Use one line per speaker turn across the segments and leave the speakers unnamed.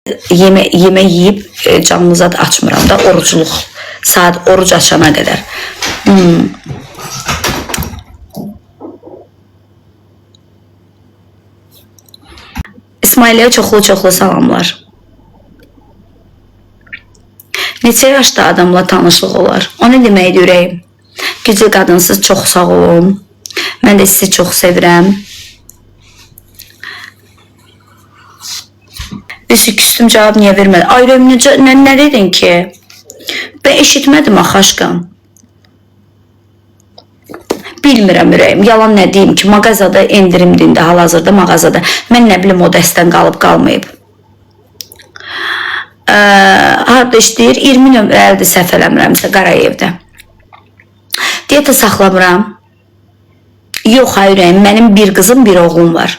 Yemək yeyib canlı zad açmıram da, orucluq. Saat oruc açana qədər. İsmailiyə çoxlu salamlar. Neçə yaşda adamla tanışlıq olar? O nə deməkdir ürəyim? Güclü qadınsız çox sağ olun. Mən də sizi çox sevirəm. Üstü küstüm, cavab niyə vermədi? Ay ürəyim, nə dedin ki? Ben eşitmədim axı aşkım. Bilmirəm ürəyim, yalan nə deyim ki, mağazada endirimdində, hal-hazırda mağazada. Mən nə bilim o dəstən qalıb qalmayıb. Harada işləyir? 20 nömrəlidir, səhv eləmirəmsə, Qarayevdə. Diyeta saxlamıram. Yox, hayır ürəyim, mənim bir qızım, bir oğlum var.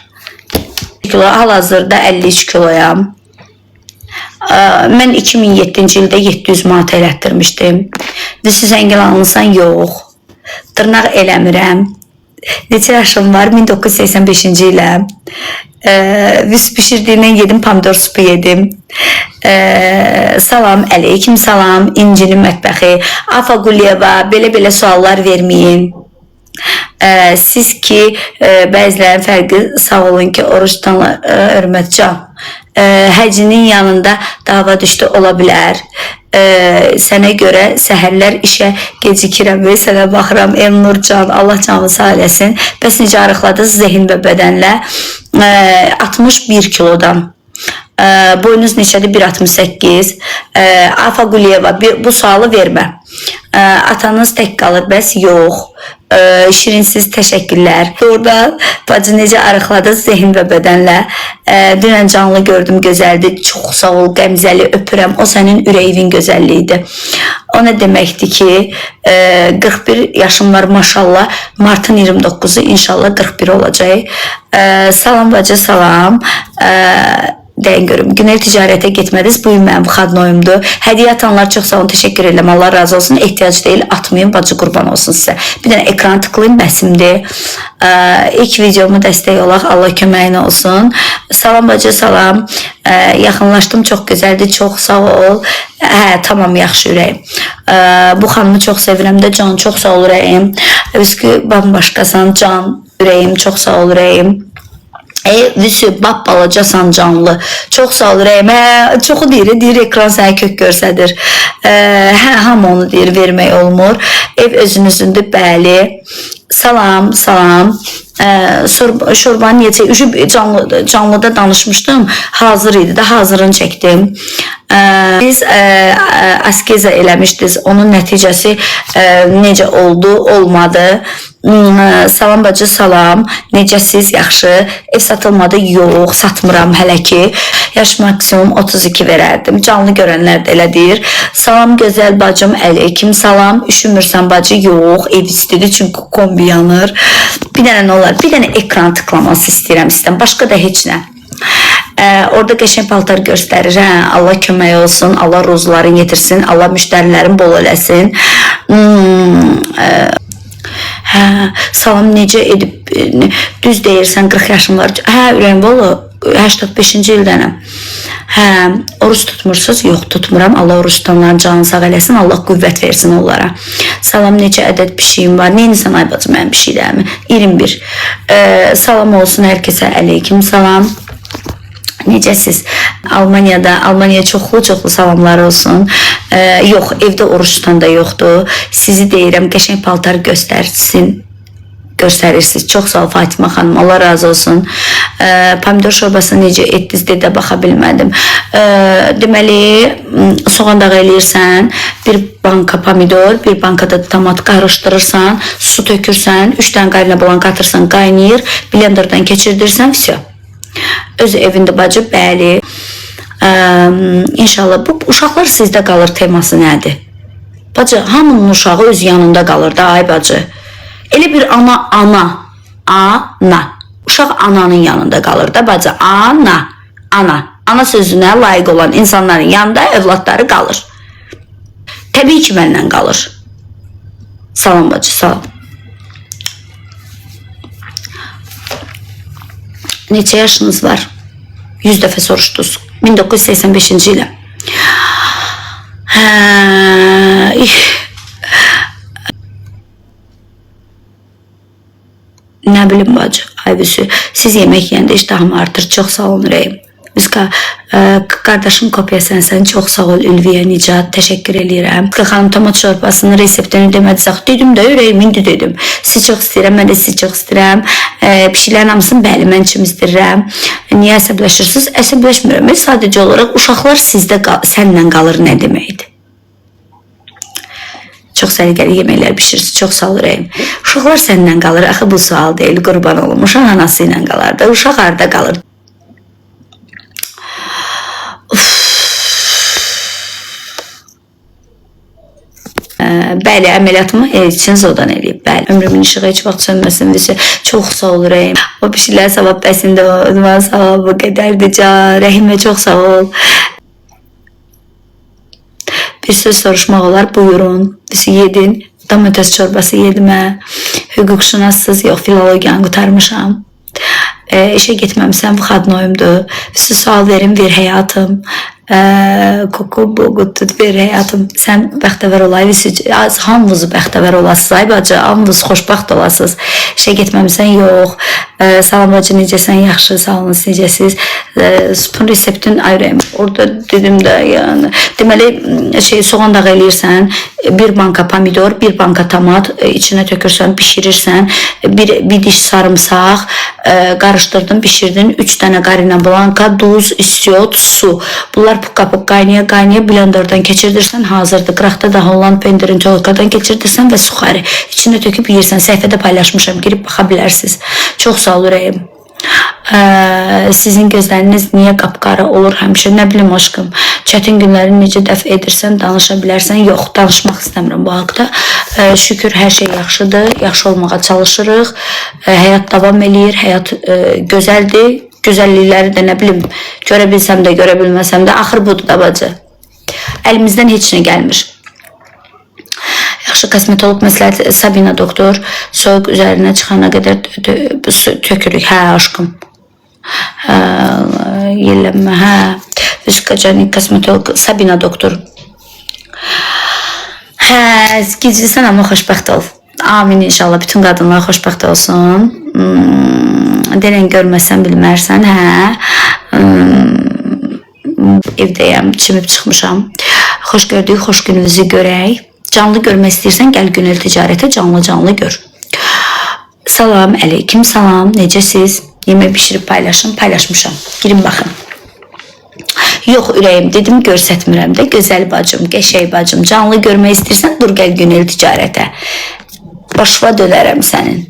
Hal-hazırda 53 kiloyam. Mən 2007-ci ildə 700 manat elətdirmişdim. Siz zəngin alınsan? Yox. Dırnaq eləmirəm. Neçə yaşım var? 1985-ci ilə. Vüs pişirdiyindən yedim, pomidor supu yedim. Salam, əleykim salam, İncinin mətbəxi. Afa Quliyeva, belə suallar verməyin. Siz ki, bəzilərin fərqi, sağ olun ki, oruç tutanlar, hörmətcan. Həcinin yanında dava düşdü ola bilər. Sənə görə səhərlər işə gecikirəm və sənə baxıram. Elnur can, Allah canını sağ eləsin. Bəs necə arıqladınız zehin və bədənlə? 61 kilodan. Boyunuz neçədir? 1.68. Afa Quliyeva, bu sualı vermə. Atanız tək qalır, bəs yox. Şirinsiz təşəkkürlər. Oradan bacı necə arıqladınız zehin və bədənlə. Dünən canlı gördüm, gözəldir. Çox sağ ol, qəmzəli öpürəm. O sənin ürəyin gözəlliyidir. O nə deməkdir ki, 41 yaşım var maşallah. Martın 29'u inşallah 41 olacaq. Salam bacı, salam. Deyin görüm, günel ticarete getmədiniz, bu gün mənim xadnoyumdur. Hədiyə atanlar çox sağ olun, teşekkür edirəm, Allah razı olsun. Ehtiyac deyil, atmayın, bacı qurban olsun sizə. Bir dənə ekran tıklayın, bəsimdir. İlk videomu dəstək olaq, Allah köməyin olsun. Salam bacı, salam. Yaxınlaşdım, çox gözəldir, çox sağ ol. Tamam, yaxşı ürəyim. Bu xanımı çox sevirəm də, can, çox sağ ol ürəyim. Üskü, bambaşqasan, can, ürəyim, çox sağ ol ürəyim. Vüsü, bab balacasan canlı. Çox sağ ol ürəyim. Çoxu deyir, ekran səni kök görsədir. Hamı onu deyir, vermək olmur. Ev özünüzündür, bəli. Salam, salam. Şorbanı necə? Canlıda danışmışdım. Hazır idi, hazırını çəkdim. Biz askeza eləmişdiniz. Onun nəticəsi necə oldu, olmadı. Salam bacı, salam. Necəsiz, yaxşı. Ev satılmadı, yox, satmıram hələ ki. Yaş maksimum 32 verərdim. Canlı görənlər də elə deyir. Salam gözəl bacım, əleykim salam. Üşümürsən bacı, yox. Ev istidir çünki kombi yanır. Bir dənə nə olar? Bir dənə ekran tıklaması istəyirəm sizdən. Başqa da heç nə. Orada qəşəng paltar göstərir. Allah kömək olsun. Allah ruzuların yetirsin. Allah müştərilərin bol eləsin. Salam, necə edib, düz deyirsən, 40 yaşım var. Ürəyim valla 85-ci ildənəm. Oruç tutmursunuz? Yox, tutmuram. Allah oruç tutanların canını sağ eləsin. Allah qüvvət versin onlara. Salam, necə ədəd pişiyim var? Neyinisən ay bacım, mənim pişiklərimi? 21. Salam olsun hər kəsə, əleykim salam. Necəsiz? Almaniya çoxlu salamlar olsun. Yox, evdə oruç tutan da yoxdur. Sizi deyirəm, qəşəng paltar göstərirsiniz. Çox sağ ol Fatimə xanım, Allah razı olsun. Pomidor şorbasını necə etdiniz deyə baxa bilmədim. Deməli, soğan dağı eləyirsən, bir banka pomidor, bir bankada tomat qarışdırırsan, su tökürsən, 3 dənə qaynana blanka atırsan, qaynayır, blenderdan keçirdirsən, vəsiyo. Öz evində bacı, bəli. İnşallah bu uşaqlar sizdə qalır teması nədir? Bacı, hamının uşağı öz yanında qalır da, ay bacı. Elə bir ana. Uşaq ananın yanında qalır da, bacı. Ana sözünə layiq olan insanların yanında evlatları qalır. Təbii ki, məndən qalır. Salam bacı, salam. Neçə yaşınız var? 100 dəfə soruşdunuz. 1985-ci ilə. Nə bilim bacı, Ayvüsü, siz yemək yiyəndə iştahımı artır, çox sağ olun Rəyim. Qardaşım kopyasən, sən çox sağ ol Ülviyə Nicat, təşəkkür edirəm. Xanım tomat şorbasının reseptini demədisə, dedim də ürəyim, indi dedim. Sizi çox istəyirəm, mən də sizi çox istəyirəm. Pişiklərin hamısını bəli, mən üçün istəyirəm. Niyə əsəbləşirsiniz? Əsəbləşmirəm, sadəcə olaraq uşaqlar sizdə sənlə qalır nə deməkdir? Çox səliqəli yeməklər pişirirsiniz, çox sağ ol Rəyim. Uşaqlar səndən qalır, axı bu sual deyil, qurban olum. Uşaq anası ilə qalar da, uşaq harda qalır? Bəli, əməliyyatımı için zodan eləyib. Bəli, ömrümün işığı heç vaxt sönməsin. Çox sağ ol Rəyim. O pişiklər savab bəsində o savabı qədərdir can. Rəhimə çox sağ ol. Bir söz soruşmaq olar, buyurun. Yedin, domates çorbası yedimə. Hüquqşünassız, yox, filologiyanı qutarmışam. İşə getməmişəm, vıxadnoyumdur. Sual verin, ver həyatım. Koku boğutut ver həyatım. Sən bəxtəvər olaydı. Hamınız bəxtəvər olasınız. Ay bacı, hamınız xoşbaxt olasınız. İşə getməmişsən, yox. Salam bacı, necəsən? Yaxşı, sağ olun, necəsiz? Spun reseptin ayrıyım. Orada dedim də, yəni. Deməli, soğan dağı eləyirsən, bir banka pomidor, bir banka tomat içinə tökürsən, pişirirsən, bir diş sarımsaq, qarışdırdın, pişirdin, 3 dənə qarina blanka, duz, istiot, su. Bunlar kapıp qaynaya blenderdan keçirdirsən, hazırdır. Qıraqda da Holland pendirin çolkadan keçirdirsən və suxarı içinə töküb yiyirsən. Səhifədə paylaşmışam, girib baxa bilərsiniz. Çox sağ ol Rəyim. Sizin gözləriniz niyə qapqara olur həmişə? Nə bilim aşkım, çətin günləri necə dəf edirsən, danışa bilərsən. Yox, danışmaq istəmirəm bu haqda. Şükür, hər şey yaxşıdır, yaxşı olmağa çalışırıq. Həyat davam eləyir, həyat gözəldir. Gözəllikləri də nə bilim, görə bilsəm də, görə bilməsəm də, axır budur da bacı. Əlimizdən heç nə gəlmir. Yaxşı kosmetolog məsləhət Sabina doktor, soyuq üzərinə çıxana qədər tökürük, hə aşkım. Yellənmə, hə. Vüskacanik kosmetolog Sabina doktor. Hə, gizlisən amma xoşbəxt ol. Amin inşallah, bütün qadınlar xoşbəxt olsun. Denən görməsən bilmərsən, hə. Evdəyəm, çimib çıxmışam. Xoş gördük, xoş gününüzü görək. Canlı görmək istəyirsən, gəl Günel Ticarətə canlı gör. Salam, əleykim salam, necəsiz? Yemək pişirib paylaşmışam. Girin baxın. Yox ürəyim, dedim görsətmirəm də, gözəl bacım, qəşəy bacım. Canlı görmək istəyirsən, dur gəl Günel Ticarətə. Başva dönərəm sənin.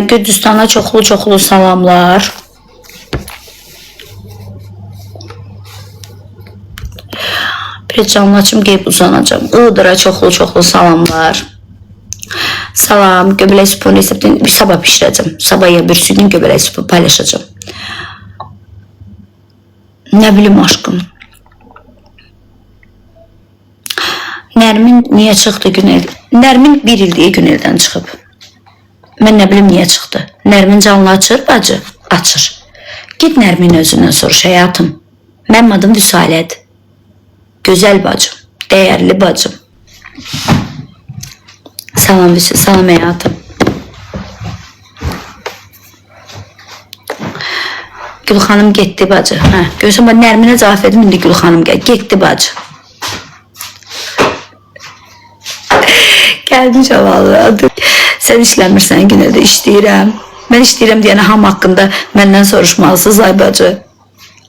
Gürcüstana çoxlu salamlar. Bir canlaçım qeyb uzanacam. Iğdıra çoxlu salamlar. Salam, göbələk supu reseptini bir sabah pişirəcəm. Sabah ya bir gün göbələk supu paylaşacağım. Nə bilim aşkım. Nərmin niyə çıxdı Günel? Nərmin bir ildiyi Güneldən çıxıb. Mən nə bilim niyə çıxdı. Nərmin canlı açır, bacı? Açır. Git Nərmin özündən soruş həyatım. Mənim adım Vüsalət. Gözəl bacım, dəyərli bacım. Salam Vüsü, salam həyatım. Gülxanım getdi bacı. Görürsən, Nərminə cavab verdim, indi Gülxanım getdi bacı. Gəlmişəm vallahi. Sən işləmirsən, yenə də işləyirəm. Mən işləyirəm deyənə ham haqqında məndən soruşmalısınız, ay bacı.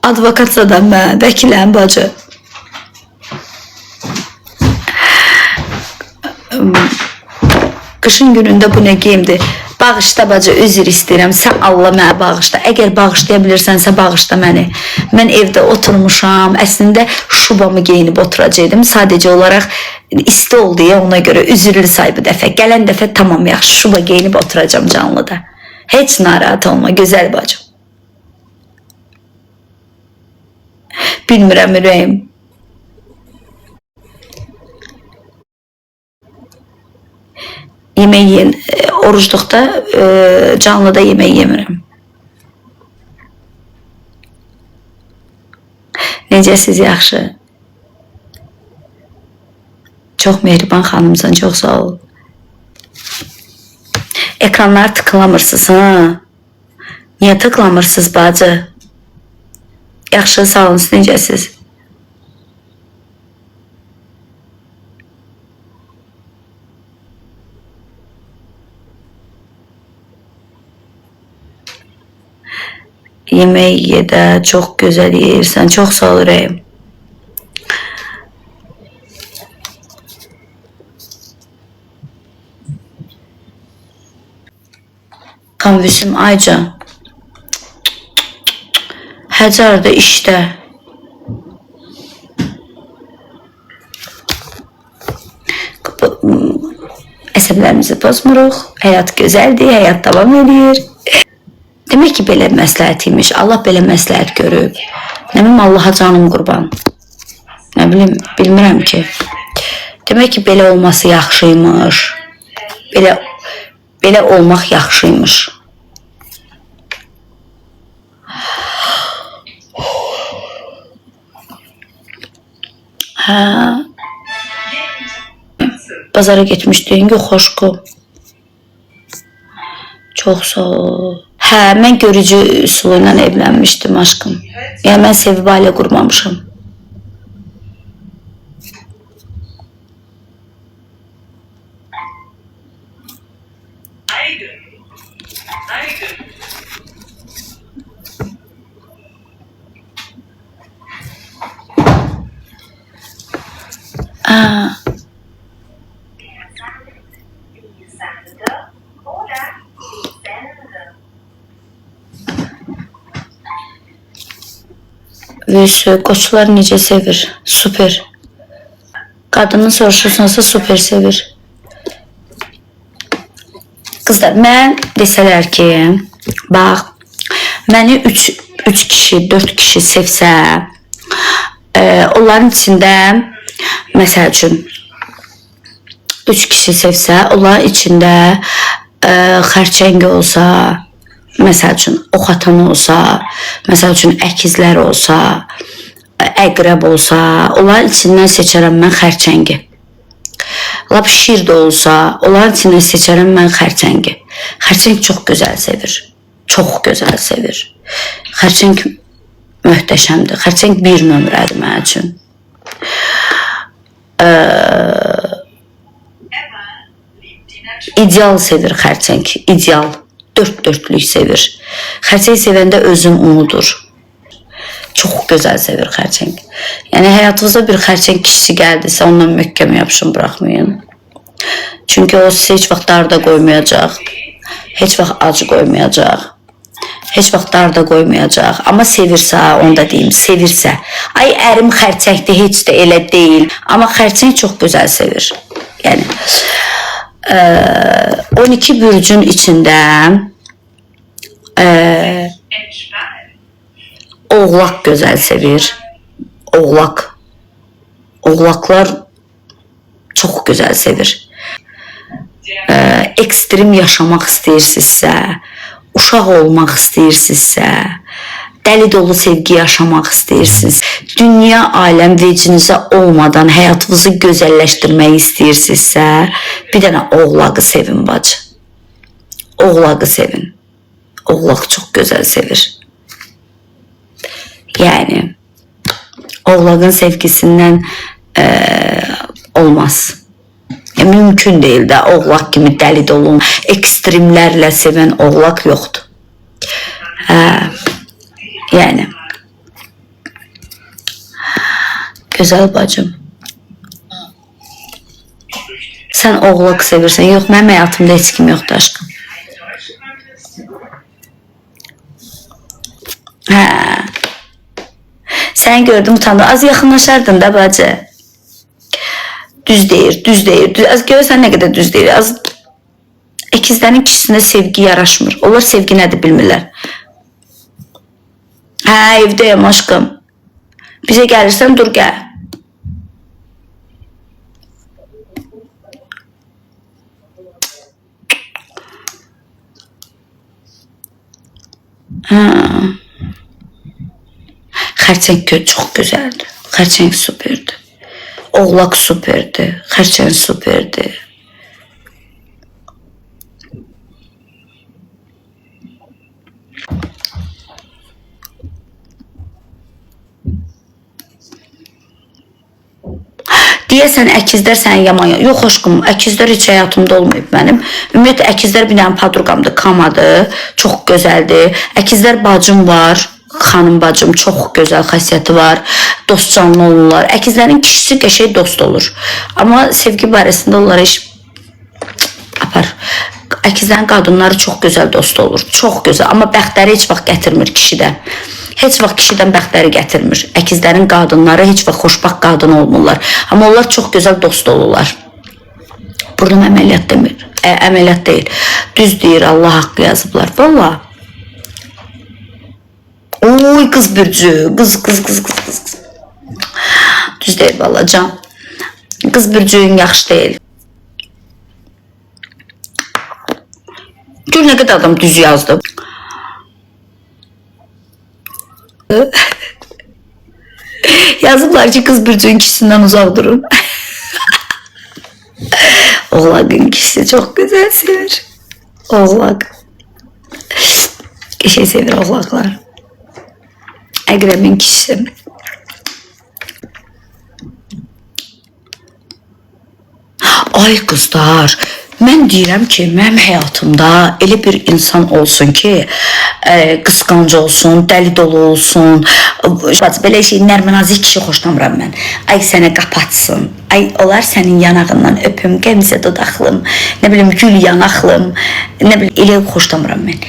Advokatsadan mən, vəkiləm bacı. Qışın günündə bu nə geyimdir? Bağışla bacı, üzr istəyirəm. Sən Allah mənə bağışla. Əgər bağışlaya bilirsənsə bağışla məni. Mən evdə oturmuşam. Əslində şubamı geyinib oturacaqdım. Sadəcə olaraq isti oldu ya, ona görə üzürlü say bu dəfə. Gələn dəfə tamam yaxşı şuba geyinib oturacam canlıda. Heç narahat olma, gözəl bacım. Bilmirəm ürəyim. Yemək yiyin, orucluqda canlıda yemək yemirəm. Necəsiz, yaxşı? Çox mehriban xanımsan, çox sağ ol. Ekranları tıklamırsınız, ha? Niyə tıklamırsınız, bacı? Yaxşı, sağ olun, siz necəsiz? Yemək yedə, çox gözəl yeyirsən, çox sağ ol ürəyim. Kanvüsüm Ayca. Həcarda işdə. Əsəblərimizi pozmuruq. Həyat gözəldir, həyat davam edir. Demək ki, belə məsləhət imiş. Allah belə məsləhət görüb. Nə bilim, Allaha canım qurban. Nə bilim, bilmirəm ki. Demək ki, belə olması yaxşıymış. Belə olmaq yaxşıymış. Hə. Bazara getmişdin, yox, xoşku. Çox sağ ol. Hə, mən görücü üsulu ilə evlənmişdim, aşkım. Yəni, mən sevib ailə qurmamışam. Aa. Vüsü, qoçlar necə sevir? Super. Qadını soruşursansa super sevir. Qızlar, mən desələr ki, bax, məni 3 kişi, 4 kişi sevsə, onların içində, məsəl üçün, 3 kişi sevsə, onların içində xərçəngi olsa, məsəl üçün, ox atan olsa, məsəl üçün, əkizlər olsa, əqrəb olsa, onların içindən seçərəm mən xərçəngi. Lap şir də olsa, onların içindən seçərəm mən xərçəngi. Xərçəng çox gözəl sevir. Çox gözəl sevir. Xərçəng möhtəşəmdir. Xərçəng bir nömrədir mənim üçün. İdeal sevir xərçəng. İdeal. Dörtlük sevir. Xərçəng sevəndə özün unudur. Çox gözəl sevir xərçəng. Yəni, həyatınızda bir xərçəng kişisi gəldirsə, ondan möhkəm yapışın, bıraxmayın. Çünki o sizi heç vaxt darda qoymayacaq. Heç vaxt acı qoymayacaq. Heç vaxt darda qoymayacaq. Amma sevirsə, onu da deyim, sevirsə. Ay, ərim xərçəngdir, heç də elə deyil. Amma xərçəng çox gözəl sevir. Yəni, 12 bürcün içində oğlaq gözəl sevir. Oğlaqlar çox gözəl sevir. Ekstrem yaşamaq istəyirsinizsə, uşaq olmaq istəyirsinizsə, dəli dolu sevgi yaşamaq istəyirsiniz, dünya aləm vecinizə olmadan həyatınızı gözəlləşdirmək istəyirsinizsə, bir dənə oğlağı sevin, bacı. Oğlağı sevin. Oğlaq çox gözəl sevir. Yəni, oğlağın sevgisindən olmaz. Mümkün deyil də, oğlaq kimi dəli dolu, ekstremlərlə sevən oğlaq yoxdur. Yəni, gözəl bacım. Sən oğlaq sevirsən, yox, mənim həyatımda heç kim yoxdur, aşkım. Səni gördüm, utandım. Az yaxınlaşardın da, bacı. Düz deyir. Az görürsən nə qədər düz deyir. Az əkizlərin kişisində sevgi yaraşmır. Onlar sevgi nədir bilmirlər. Evdəyəm, aşkım. Bizə gəlirsən, dur, gəl. Xərçəng çox gözəldir. Xərçəng superdir. Oğlaq superdir. Xərçəng superdir. Deyəsən əkizlər sənin yaman yox xoşqum, əkizlər heç həyatımda olmayıb mənim. Ümumiyyətlə əkizlər bir dənə podruqamdır, Kamadır, çox gözəldir. Əkizlər bacım var, xanım bacım, çox gözəl xasiyyəti var, dost canlı olurlar. Əkizlərin kişisi qəşəng dost olur. Amma sevgi barəsində onlara iş apar. Əkizlərin qadınları çox gözəl dost olur, çox gözəl. Amma bəxtləri heç vaxt gətirmir kişidə. Heç vaxt kişidən bəxtləri gətirmir. Əkizlərin qadınları heç vaxt xoşbaxt qadın olmurlar. Amma onlar çox gözəl dost olurlar. Burnum əməliyyat demir. Əməliyyat deyil. Düz deyir, Allah haqqı yazıblar. Valla. Oy qız bürcü. Qız. Düz deyil valla can. Qız bürcüyün yaxşı deyil. Gör nə qədər adam düz yazdı. Yazıblar ki kız bürcüğün kişisinden uzak durun. Oğlakın kişisi çok güzel sevir. Oğlak. Şey sevir oğlaklar. Əqrəbin kişisi. Ay kızlar. Mən deyirəm ki, mənim həyatımda elə bir insan olsun ki, qısqancı olsun, dəli dolu olsun. Belə şey, nərmənazik kişi xoşlamıram mən. Ay sənə qapatsın. Ay olar sənin yanağından öpüm, qəmzə dodaqlım, nə bilim gül yanaqlım, nə bilim elə xoşlamıram mən.